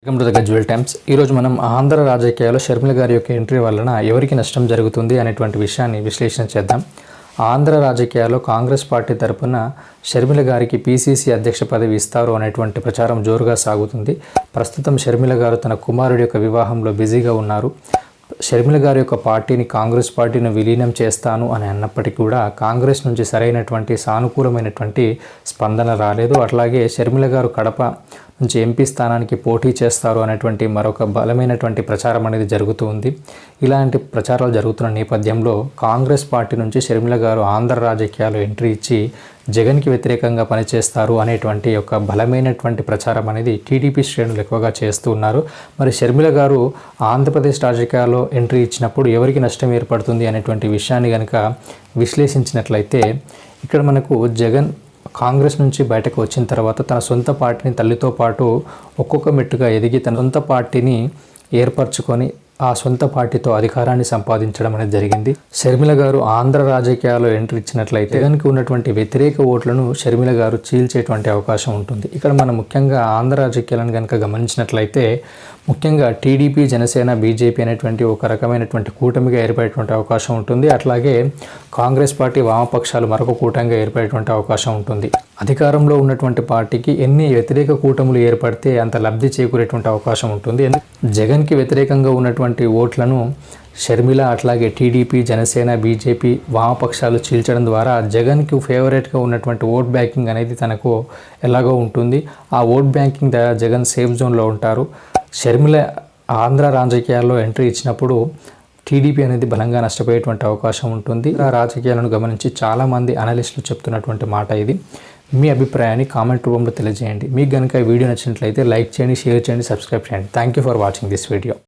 Welcome to the Gajwel times. ఈరోజు మనం ఆంధ్ర రాజకీయాల్లో షర్మిల గారి యొక్క ఎంట్రీ వలన ఎవరికి నష్టం జరుగుతుంది అనేటువంటి విషయాన్ని విశ్లేషణ చేద్దాం. ఆంధ్ర రాజకీయాల్లో కాంగ్రెస్ పార్టీ తరపున షర్మిల గారికి పీసీసీ అధ్యక్ష పదవి ఇస్తారు అనేటువంటి ప్రచారం జోరుగా సాగుతుంది. ప్రస్తుతం షర్మిల గారు తన కుమారుడి యొక్క వివాహంలో బిజీగా ఉన్నారు. షర్మిల గారి యొక్క పార్టీని కాంగ్రెస్ పార్టీని విలీనం చేస్తాను అని అన్నప్పటికీ కూడా కాంగ్రెస్ నుంచి సరైనటువంటి సానుకూలమైనటువంటి స్పందన రాలేదు. అట్లాగే షర్మిల గారు కడప నుంచి ఎంపీ స్థానానికి పోటీ చేస్తారు అనేటువంటి మరొక బలమైనటువంటి ప్రచారం అనేది జరుగుతూ ఉంది. ఇలాంటి ప్రచారాలు జరుగుతున్న నేపథ్యంలో కాంగ్రెస్ పార్టీ నుంచి షర్మిల గారు ఆంధ్ర రాజకీయాల్లో ఎంట్రీ ఇచ్చి జగన్కి వ్యతిరేకంగా పనిచేస్తారు అనేటువంటి ఒక బలమైనటువంటి ప్రచారం అనేది టీడీపీ శ్రేణులు ఎక్కువగా చేస్తూ ఉన్నారు. మరి షర్మిల గారు ఆంధ్రప్రదేశ్ రాజకీయాల్లో ఎంట్రీ ఇచ్చినప్పుడు ఎవరికి నష్టం ఏర్పడుతుంది అనేటువంటి విషయాన్ని కనుక విశ్లేషించినట్లయితే ఇక్కడ మనకు జగన్ కాంగ్రెస్ నుంచి బయటకు వచ్చిన తర్వాత తన సొంత పార్టీని తల్లితో పాటు ఒక్కొక్క మెట్టుగా ఎదిగి తన సొంత పార్టీని ఏర్పరచుకొని ఆ సొంత పార్టీతో అధికారాన్ని సంపాదించడం అనేది జరిగింది. షర్మిల గారు ఆంధ్ర రాజకీయాల్లో ఎంట్రీ ఇచ్చినట్లయితే జగన్కి ఉన్నటువంటి వ్యతిరేక ఓట్లను షర్మిల గారు చీల్చేటువంటి అవకాశం ఉంటుంది. ఇక్కడ మనం ముఖ్యంగా ఆంధ్ర రాజకీయాలను కనుక గమనించినట్లయితే ముఖ్యంగా టీడీపీ, జనసేన, బీజేపీ అనేటువంటి ఒక రకమైనటువంటి కూటమిగా ఏర్పడేటువంటి అవకాశం ఉంటుంది. అట్లాగే కాంగ్రెస్ పార్టీ, వామపక్షాలు మరొక కూటమిగా ఏర్పడేటువంటి అవకాశం ఉంటుంది. అధికారంలో ఉన్నటువంటి పార్టీకి ఎన్ని వ్యతిరేక కూటములు ఏర్పడితే అంత లబ్ధి చేకూరేటువంటి అవకాశం ఉంటుంది. జగన్కి వ్యతిరేకంగా ఉన్నటువంటి ఓట్లను షర్మిల, అట్లాగే టీడీపీ, జనసేన, బీజేపీ, వామపక్షాలు చీల్చడం ద్వారా జగన్కి ఫేవరెట్గా ఉన్నటువంటి ఓట్ బ్యాంకింగ్ అనేది తనకు ఎలాగో ఉంటుంది. ఆ ఓట్ బ్యాంకింగ్ ద్వారా జగన్ సేఫ్ జోన్లో ఉంటారు. షర్మిల ఆంధ్ర రాజకీయాల్లో ఎంట్రీ ఇచ్చినప్పుడు టీడీపీ అనేది బలంగా నష్టపోయేటువంటి అవకాశం ఉంటుంది. ఆ రాజకీయాలను గమనించి చాలామంది అనలిస్టులు చెప్తున్నటువంటి మాట ఇది. మీ అభిప్రాయాన్ని కామెంట్ రూపంలో తెలియజేయండి. మీకు కనుక ఈ వీడియో నచ్చినట్లయితే లైక్ చేయండి, షేర్ చేయండి, సబ్స్క్రైబ్ చేయండి. Thank you for watching this video.